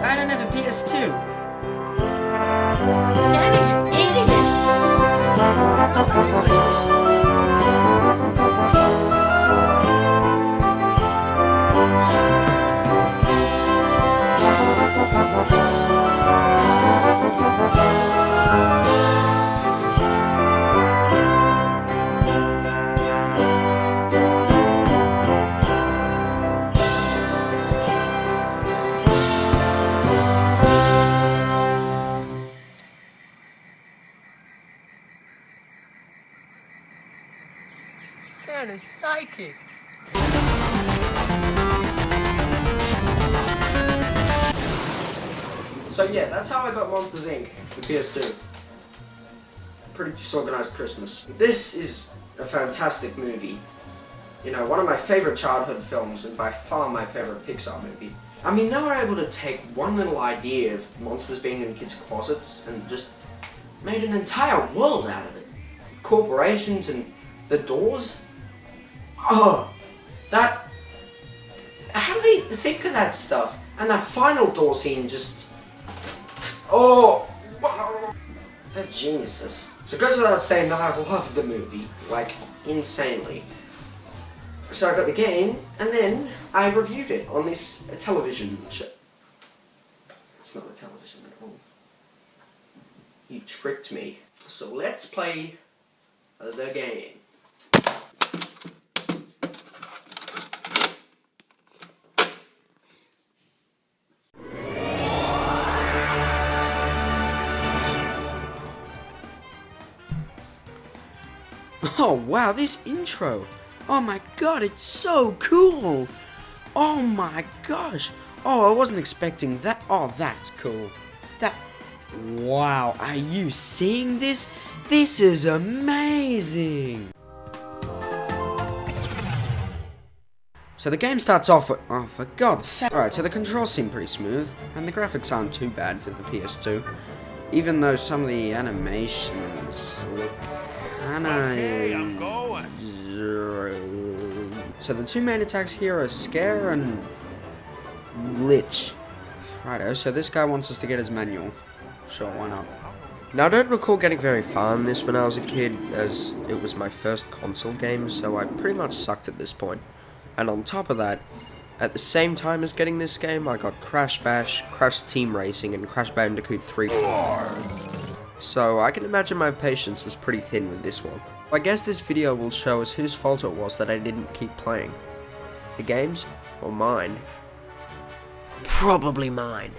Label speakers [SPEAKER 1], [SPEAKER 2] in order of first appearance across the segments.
[SPEAKER 1] I don't have a PS2. Sandy, you idiot! Santa's psychic.
[SPEAKER 2] So yeah, that's how I got Monsters Inc. for PS2. Pretty disorganized Christmas. This is a fantastic movie. You know, one of my favorite childhood films and by far my favorite Pixar movie. I mean, they were able to take one little idea of monsters being in kids' closets and just made an entire world out of it. Corporations and the doors. Oh, that... How do they think of that stuff? And that final door scene just... Oh! They're geniuses. So it goes without saying that I loved the movie, like, insanely. So I got the game, and then I reviewed it on this television show. It's not a television at all. You tricked me. So let's play the game.
[SPEAKER 1] Oh wow, this intro! Oh my god, it's so cool! Oh my gosh! Oh, I wasn't expecting that. Oh, that's cool. That... Wow, are you seeing this? This is amazing! So the game starts off with... Oh, for God's sake. Alright, so the controls seem pretty smooth, and the graphics aren't too bad for the PS2. Even though some of the animations look...
[SPEAKER 3] Okay, I'm going.
[SPEAKER 1] So the two main attacks here are Scare and Lich. Righto, so this guy wants us to get his manual. Sure, why not? Now I don't recall getting very far in this when I was a kid, as it was my first console game, so I pretty much sucked at this point. And on top of that, at the same time as getting this game, I got Crash Bash, Crash Team Racing, and Crash Bandicoot 3. So I can imagine my patience was pretty thin with this one. I guess this video will show us whose fault it was that I didn't keep playing. The game's or mine?
[SPEAKER 2] Probably mine.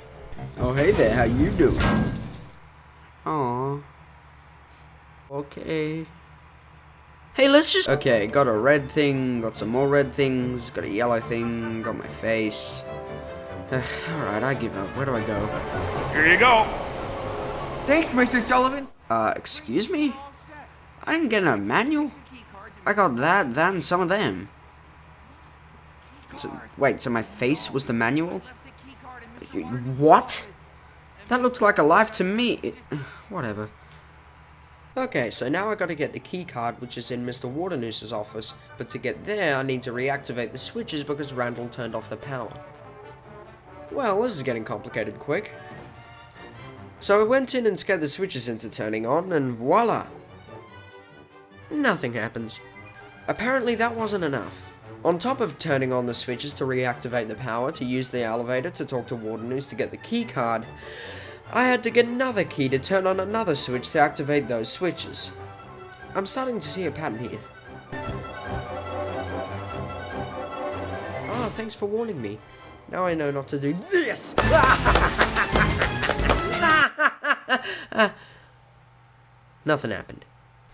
[SPEAKER 1] Oh hey there, how you doing? Aww. Okay. Hey, let's just... Okay, got a red thing, got some more red things, got a yellow thing, got my face. Alright, I give up. Where do I go?
[SPEAKER 3] Here you go.
[SPEAKER 4] Thanks, Mr. Sullivan.
[SPEAKER 1] Excuse me? I didn't get a manual? I got that, and some of them. So, wait, so my face was the manual? What? That looks like a life to me. Whatever. Okay, so now I gotta get the key card, which is in Mr. Waternoose's office, but to get there I need to reactivate the switches because Randall turned off the power. Well, this is getting complicated quick. So I went in and scared the switches into turning on, and voila! Nothing happens. Apparently that wasn't enough. On top of turning on the switches to reactivate the power to use the elevator to talk to Waternoose to get the key card, I had to get another key to turn on another switch to activate those switches. I'm starting to see a pattern here. thanks for warning me. Now I know not to do this! Nothing happened.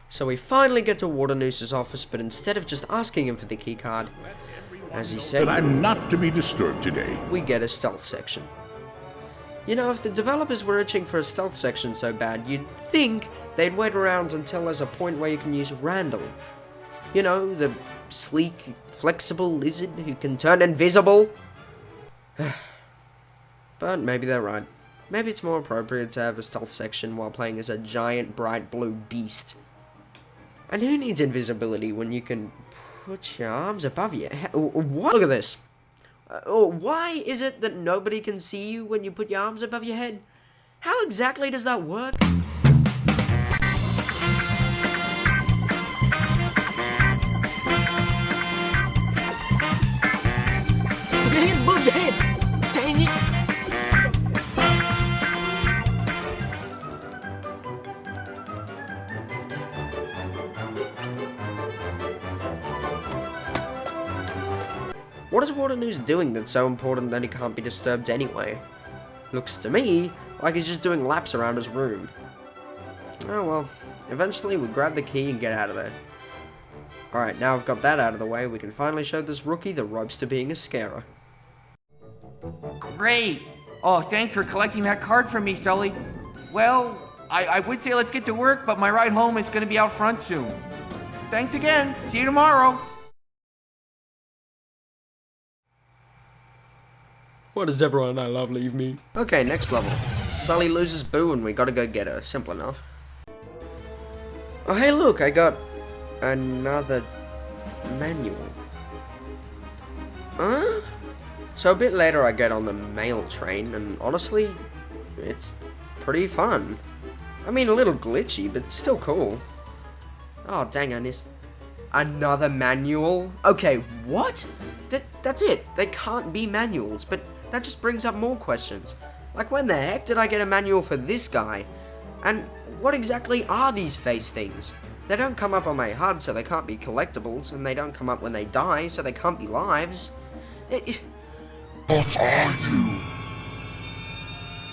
[SPEAKER 1] So we finally get to Waternoose's office, but instead of just asking him for the keycard, as he said,
[SPEAKER 3] But I'm not to be disturbed today.
[SPEAKER 1] we get a stealth section. You know, if the developers were itching for a stealth section so bad, you'd think they'd wait around until there's a point where you can use Randall. You know, the sleek, flexible lizard who can turn invisible. But maybe they're right. Maybe it's more appropriate to have a stealth section while playing as a giant bright blue beast. And who needs invisibility when you can put your arms above your head? What? Look at this. Why is it that nobody can see you when you put your arms above your head? How exactly does that work? Put your hands above your head! Dang it! What is Waternoose doing that's so important that he can't be disturbed anyway? Looks to me like he's just doing laps around his room. Oh well, eventually we grab the key and get out of there. Alright, now I've got that out of the way, we can finally show this rookie the ropes to being a scarer.
[SPEAKER 4] Great. Oh, thanks for collecting that card from me, Sully. Well, I would say let's get to work, but my ride home is going to be out front soon. Thanks again. See you tomorrow.
[SPEAKER 1] Why does everyone I love leave me? Okay, next level. Sully loses Boo and we gotta go get her. Simple enough. Oh hey look, I got another manual. Huh? So a bit later I get on the mail train and honestly, it's pretty fun. I mean a little glitchy, but still cool. Oh dang, I missed another manual? Okay, what? That's it. They can't be manuals, but that just brings up more questions. Like, when the heck did I get a manual for this guy? And what exactly are these face things? They don't come up on my HUD, so they can't be collectibles, and they don't come up when they die, so they can't be lives.
[SPEAKER 3] What are you?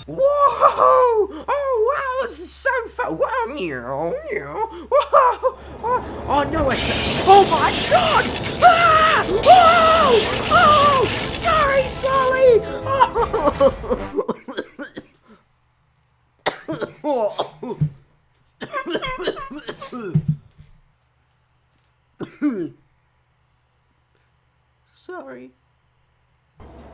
[SPEAKER 1] Whoa! Oh wow, this is so fun! Wow, meow, meow. Whoa! Oh no! Oh my God! Ah! Whoa! Oh! Sorry, Sully! Oh! Sorry.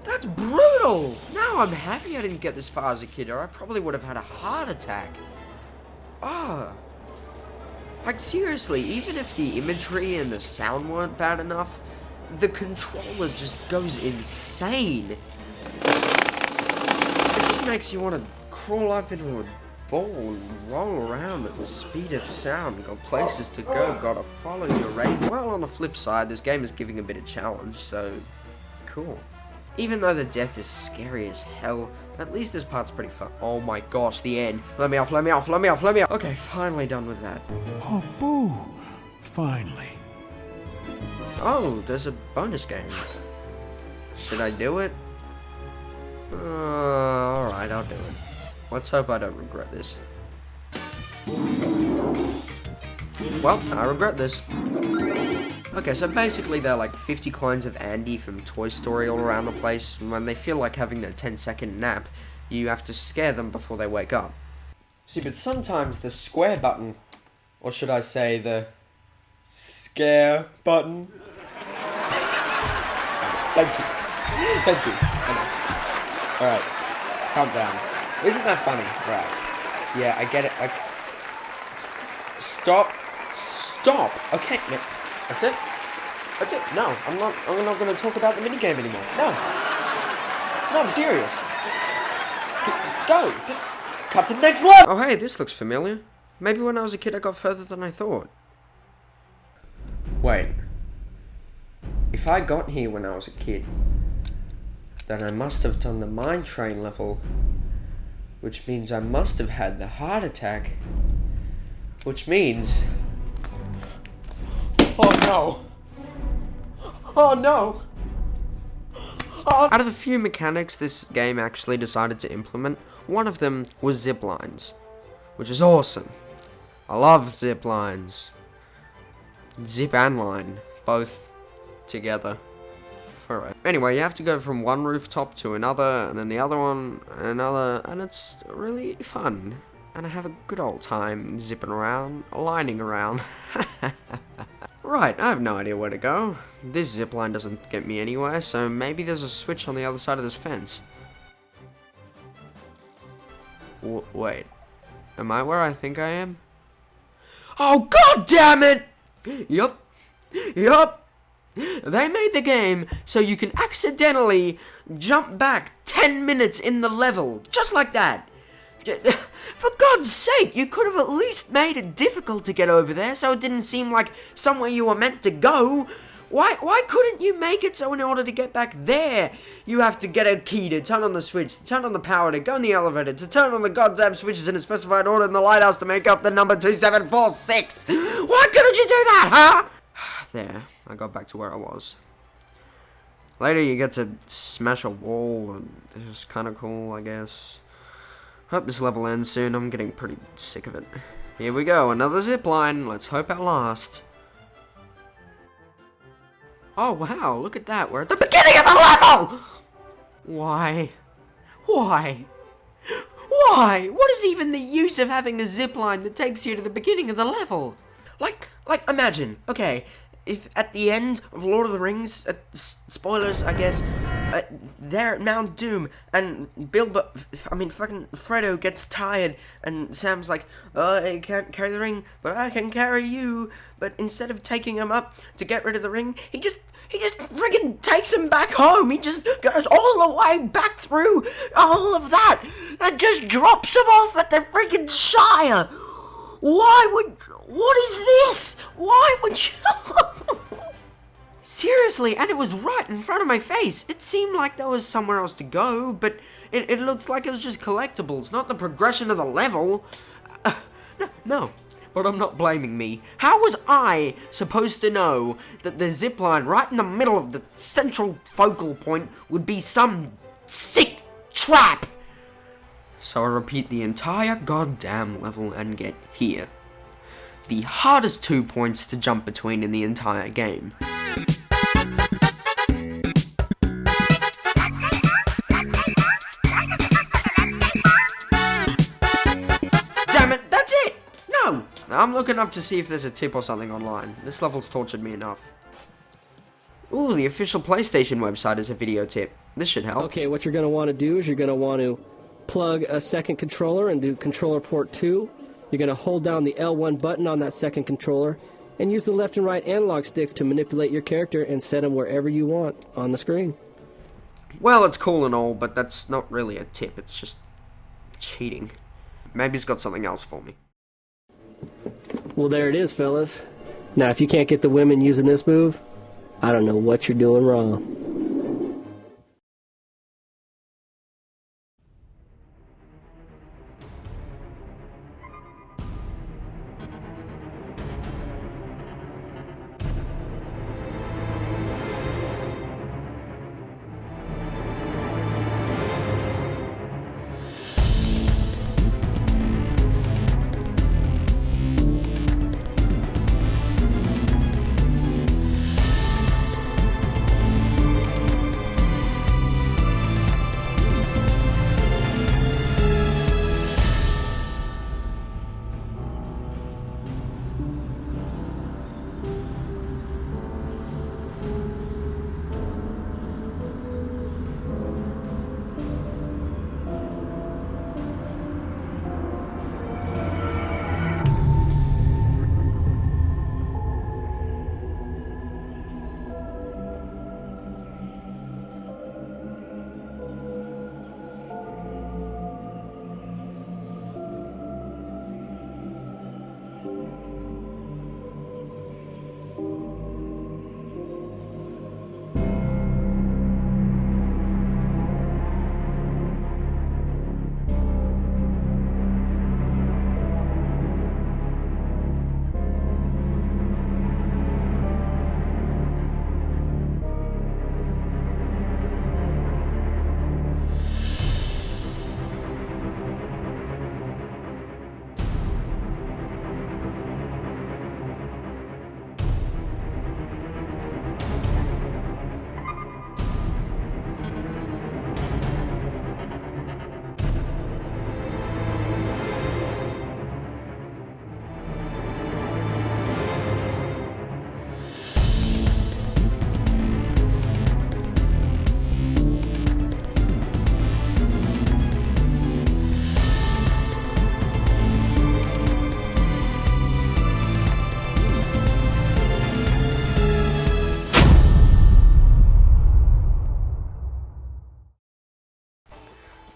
[SPEAKER 1] That's brutal! Now I'm happy I didn't get this far as a kid, or I probably would have had a heart attack. Ah. Like, seriously, even if the imagery and the sound weren't bad enough, the controller just goes insane. It just makes you want to crawl up into a ball and roll around at the speed of sound. Got places to go, gotta follow your rating. Well, on the flip side, this game is giving a bit of challenge, so cool. Even though the death is scary as hell, at least this part's pretty fun. Oh my gosh, the end. Let me off, let me off, let me off, let me off. Okay, finally done with that.
[SPEAKER 3] Oh, Boo. Finally.
[SPEAKER 1] Oh, there's a bonus game. Should I do it? Alright, I'll do it. Let's hope I don't regret this. Well, I regret this. Okay, so basically there are like 50 clones of Andy from Toy Story all around the place, and when they feel like having their 10-second nap, you have to scare them before they wake up. See, but sometimes the square button, or should I say the scare button? Thank you. Thank you. Alright, calm down. Isn't that funny? Right. Yeah, I get it. Like, stop. Stop. Okay, no. That's it. That's it. No, I'm not going to talk about the minigame anymore. No. No, I'm serious. Go. Cut to the next level. Oh, hey, this looks familiar. Maybe when I was a kid I got further than I thought. Wait. If I got here when I was a kid, then I must have done the mine train level, which means I must have had the heart attack, which means... Oh no! Oh no! Out of the few mechanics this game actually decided to implement, one of them was zip lines, which is awesome. I love zip lines. Zip and line, both together. Anyway, you have to go from one rooftop to another, and then the other one, another, and it's really fun. And I have a good old time zipping around, lining around. Right, I have no idea where to go. This zipline doesn't get me anywhere, so maybe there's a switch on the other side of this fence. Wait, am I where I think I am? Oh, god damn it! Yup. They made the game so you can accidentally jump back 10 minutes in the level, just like that. For God's sake, you could have at least made it difficult to get over there so it didn't seem like somewhere you were meant to go. Why couldn't you make it so in order to get back there, you have to get a key to turn on the switch, to turn on the power, to go in the elevator, to turn on the goddamn switches in a specified order in the lighthouse to make up the number 2746? Why couldn't you do that, huh? There, I got back to where I was. Later you get to smash a wall, and it was kind of cool, I guess. Hope this level ends soon, I'm getting pretty sick of it. Here we go, another zipline, let's hope at last. Oh wow, look at that, we're at the beginning of the level! Why? What is even the use of having a zipline that takes you to the beginning of the level? Like, imagine, okay, if at the end of Lord of the Rings, spoilers, I guess, they're at Mount Doom, and fucking Frodo gets tired, and Sam's like, I can't carry the ring, but I can carry you, but instead of taking him up to get rid of the ring, he just friggin' takes him back home, he just goes all the way back through all of that, and just drops him off at the friggin' Shire. What is this? Why would you... Seriously, and it was right in front of my face. It seemed like there was somewhere else to go, but it looked like it was just collectibles, not the progression of the level. No, but I'm not blaming me. How was I supposed to know that the zipline right in the middle of the central focal point would be some sick trap? So I repeat the entire goddamn level and get here. The hardest 2 points to jump between in the entire game. Damn it, that's it! No! I'm looking up to see if there's a tip or something online. This level's tortured me enough. Ooh, the official PlayStation website is a video tip. This should help.
[SPEAKER 5] Okay, what you're going to want to do is you're going to want to plug a second controller and do controller port 2. You're going to hold down the L1 button on that second controller and use the left and right analog sticks to manipulate your character and set them wherever you want on the screen.
[SPEAKER 1] Well, it's cool and all, but that's not really a tip. It's just cheating. Maybe it's got something else for me.
[SPEAKER 5] Well, there it is, fellas. Now, if you can't get the women using this move, I don't know what you're doing wrong.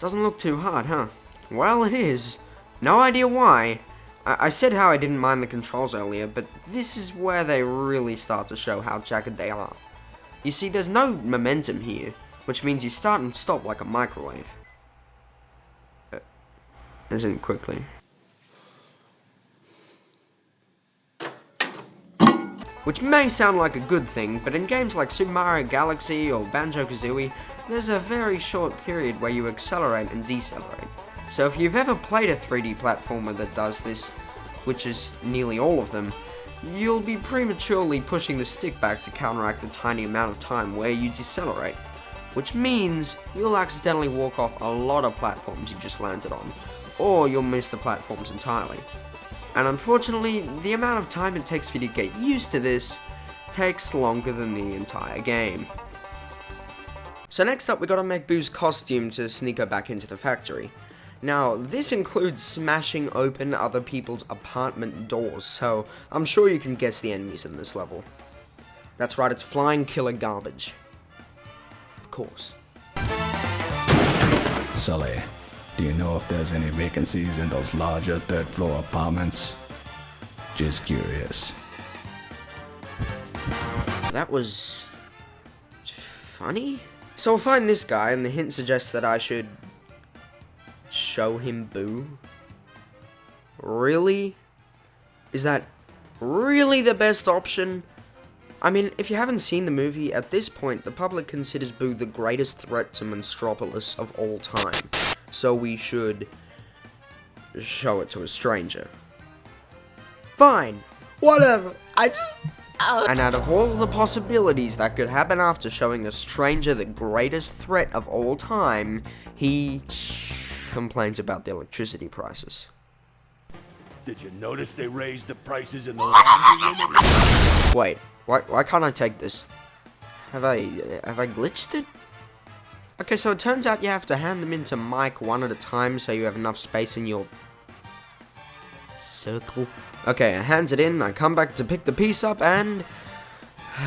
[SPEAKER 1] Doesn't look too hard, huh? Well, it is. No idea why. I said how I didn't mind the controls earlier, but this is where they really start to show how jagged they are. You see, there's no momentum here, which means you start and stop like a microwave. As in quickly. Which may sound like a good thing, but in games like Super Mario Galaxy or Banjo-Kazooie, there's a very short period where you accelerate and decelerate. So if you've ever played a 3D platformer that does this, which is nearly all of them, you'll be prematurely pushing the stick back to counteract the tiny amount of time where you decelerate. Which means you'll accidentally walk off a lot of platforms you just landed on, or you'll miss the platforms entirely. And unfortunately, the amount of time it takes for you to get used to this takes longer than the entire game. So next up, we gotta make Boo's costume to sneak her back into the factory. Now, this includes smashing open other people's apartment doors, so I'm sure you can guess the enemies in this level. That's right, it's flying killer garbage. Of course.
[SPEAKER 6] Sully, do you know if there's any vacancies in those larger third-floor apartments? Just curious.
[SPEAKER 1] That was funny? So we'll find this guy, and the hint suggests that I should show him Boo. Really? Is that really the best option? I mean, if you haven't seen the movie, at this point, the public considers Boo the greatest threat to Monstropolis of all time. So we should show it to a stranger. Fine. Whatever. And out of all the possibilities that could happen after showing a stranger the greatest threat of all time, he complains about the electricity prices.
[SPEAKER 3] Did you notice they raised the prices in the laundry unit?
[SPEAKER 1] Wait, why can't I take this? Have I glitched it? Okay, so it turns out you have to hand them into Mike one at a time so you have enough space in your circle. Okay, I hand it in, I come back to pick the piece up, and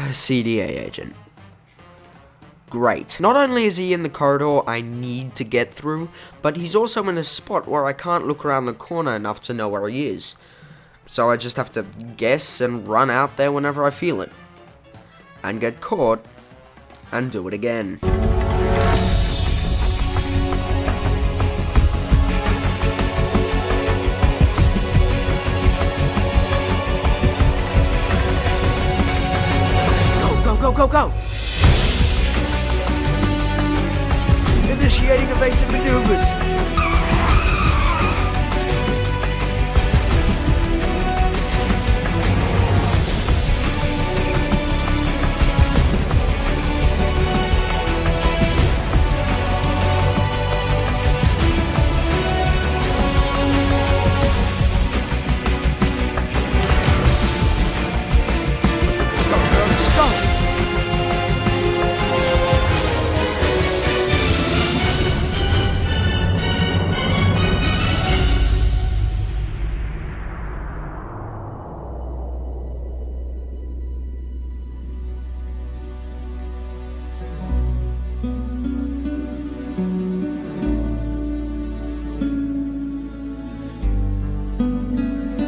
[SPEAKER 1] CDA agent. Great. Not only is he in the corridor I need to get through, but he's also in a spot where I can't look around the corner enough to know where he is. So I just have to guess and run out there whenever I feel it. And get caught, and do it again. Go! Initiating evasive maneuvers. Just go!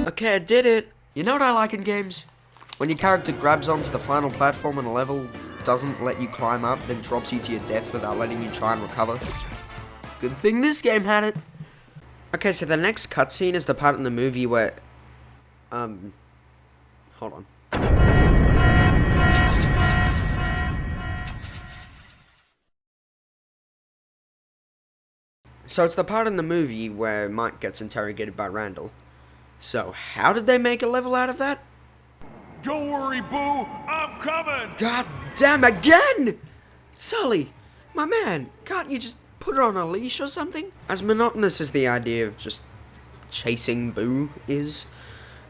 [SPEAKER 1] Okay, I did it. You know what I like in games? When your character grabs onto the final platform in a level, doesn't let you climb up, then drops you to your death without letting you try and recover. Good thing this game had it. Okay, so the next cutscene is the part in the movie where... hold on. So it's the part in the movie where Mike gets interrogated by Randall. So how did they make a level out of that?
[SPEAKER 3] Don't worry, Boo, I'm coming!
[SPEAKER 1] God damn, again! Sully, my man, can't you just put her on a leash or something? As monotonous as the idea of just chasing Boo is,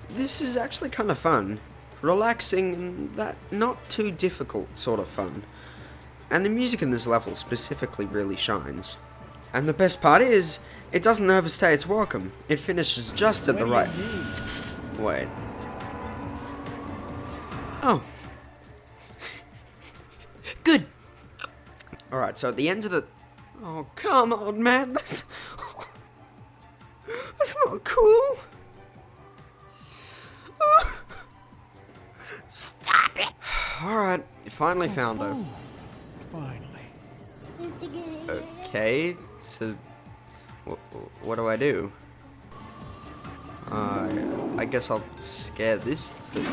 [SPEAKER 1] this is actually kind of fun. Relaxing and that not too difficult sort of fun. And the music in this level specifically really shines. And the best part is, it doesn't overstay its welcome. It finishes just at the right... Wait. Oh. Good. Alright, so at the end of the Oh, come on, man. That's not cool. Stop it. Alright, finally found her.
[SPEAKER 3] Finally.
[SPEAKER 1] Okay, so what do I do? I guess I'll scare this thing.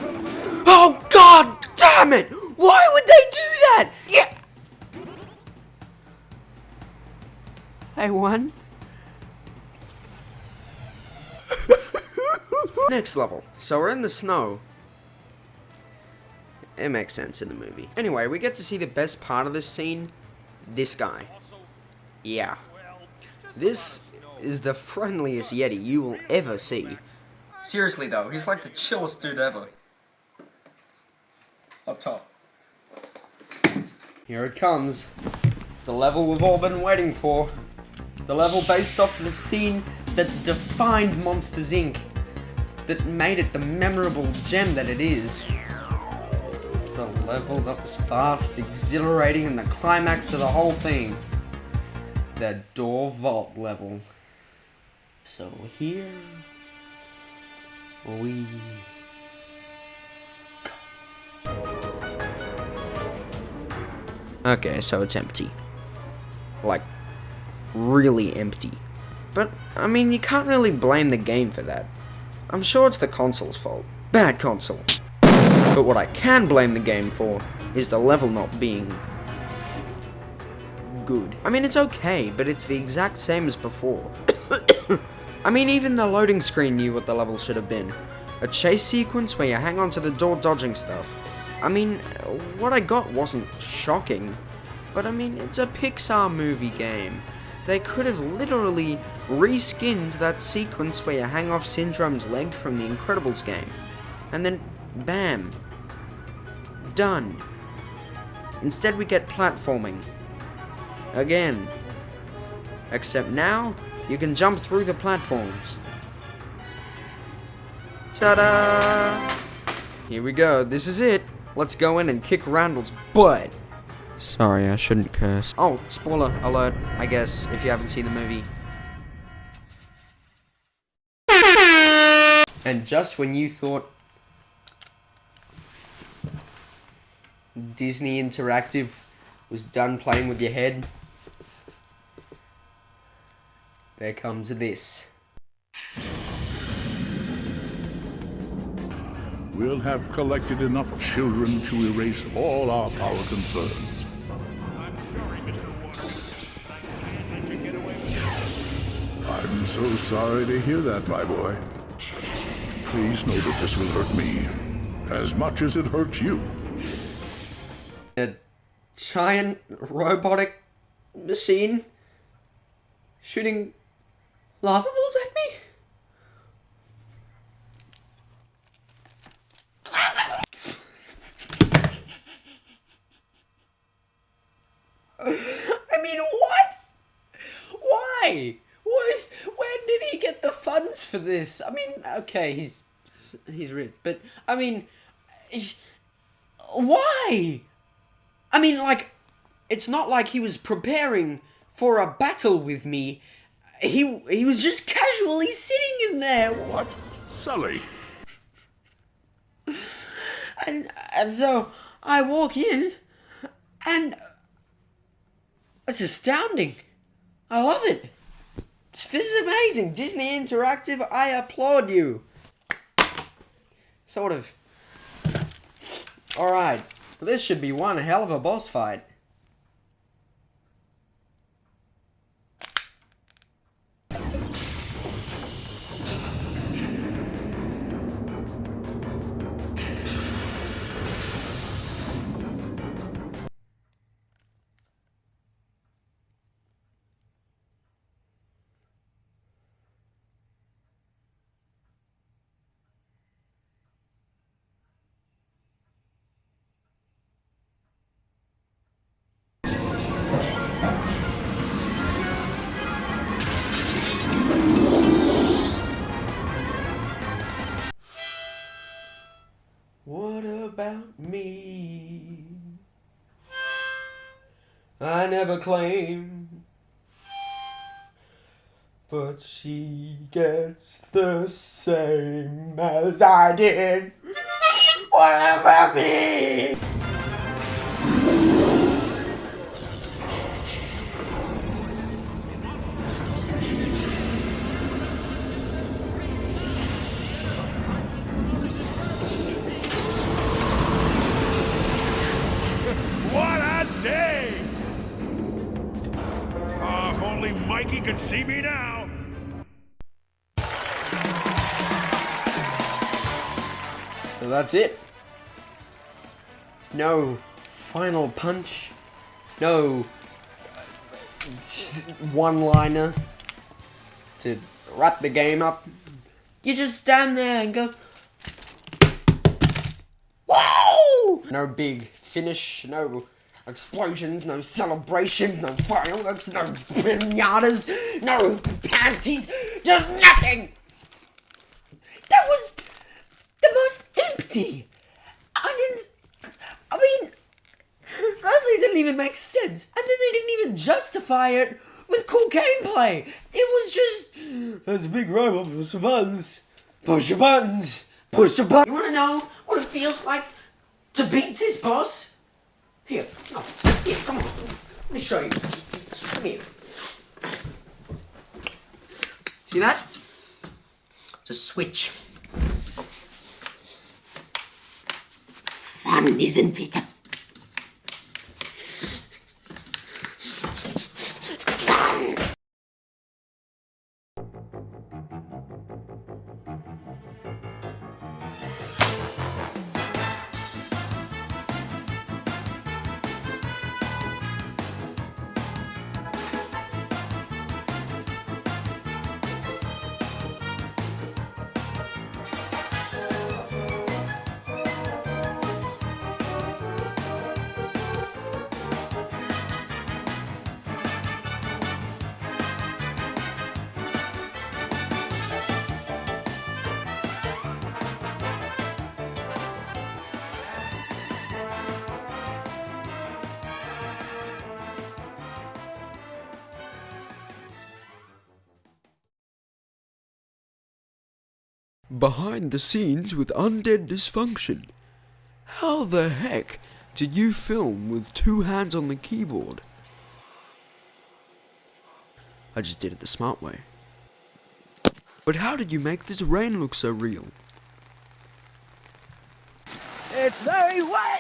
[SPEAKER 1] Oh, god damn it! Why would they do that? Yeah. I won. Next level. So we're in the snow. It makes sense in the movie. Anyway, we get to see the best part of this scene. This guy. Yeah. This is the friendliest Yeti you will ever see.
[SPEAKER 2] Seriously though, he's like the chillest dude ever. Up top.
[SPEAKER 1] Here it comes. The level we've all been waiting for. The level based off the scene that defined Monsters Inc. That made it the memorable gem that it is. The level that was fast, exhilarating, and the climax to the whole thing. The door vault level. So here we go. Okay, so it's empty. Like, really empty. But, I mean, you can't really blame the game for that. I'm sure it's the console's fault. Bad console. But what I can blame the game for is the level not being good. I mean, it's okay, but it's the exact same as before. I mean, even the loading screen knew what the level should have been. A chase sequence where you hang on to the door dodging stuff. I mean, what I got wasn't shocking, but I mean, it's a Pixar movie game. They could have literally reskinned that sequence where you hang off Syndrome's leg from the Incredibles game. And then, bam. Done. Instead we get platforming. Again. Except now, you can jump through the platforms. Ta-da! Here we go, this is it. Let's go in and kick Randall's butt. Sorry, I shouldn't curse. Oh, spoiler alert, I guess, if you haven't seen the movie. And just when you thought Disney Interactive was done playing with your head, there comes this.
[SPEAKER 7] We'll have collected enough children to erase all our power concerns.
[SPEAKER 3] I'm sorry, Mr. Watson. I can't let you get away with it.
[SPEAKER 7] I'm so sorry to hear that, my boy. Please know that this will hurt me as much as it hurts you.
[SPEAKER 1] A giant robotic machine shooting lava balls at me? I mean, what? Why? Where did he get the funds for this? I mean, okay, he's rich, but I mean, why? I mean, like, it's not like he was preparing for a battle with me. He was just casually sitting in there.
[SPEAKER 7] What? Sully?
[SPEAKER 1] And so I walk in, and it's astounding. I love it. This is amazing. Disney Interactive, I applaud you. Sort of. Alright, this should be one hell of a boss fight. What about me? I never claimed but she gets the same as I did. What about me?
[SPEAKER 3] What a day! Oh, if only Mikey could see me now.
[SPEAKER 1] So that's it. No final punch. No one-liner to wrap the game up. You just stand there and go, whoa! No big finish, no explosions, no celebrations, no fireworks, no pinatas, no panties, just nothing! That was the most empty. Firstly, it didn't even make sense, and then they didn't even justify it with cool gameplay. It was just, there's a big robot, push your buttons, push your buttons, push your buttons. You wanna know what it feels like to beat this boss? Here, here, come on, let me show you. Come here. See that? It's a switch. Fun, isn't it? Behind the scenes with Unded Disfunction. How the heck did you film with 2 hands on the keyboard? I just did it the smart way. But how did you make this rain look so real?
[SPEAKER 8] It's very wet!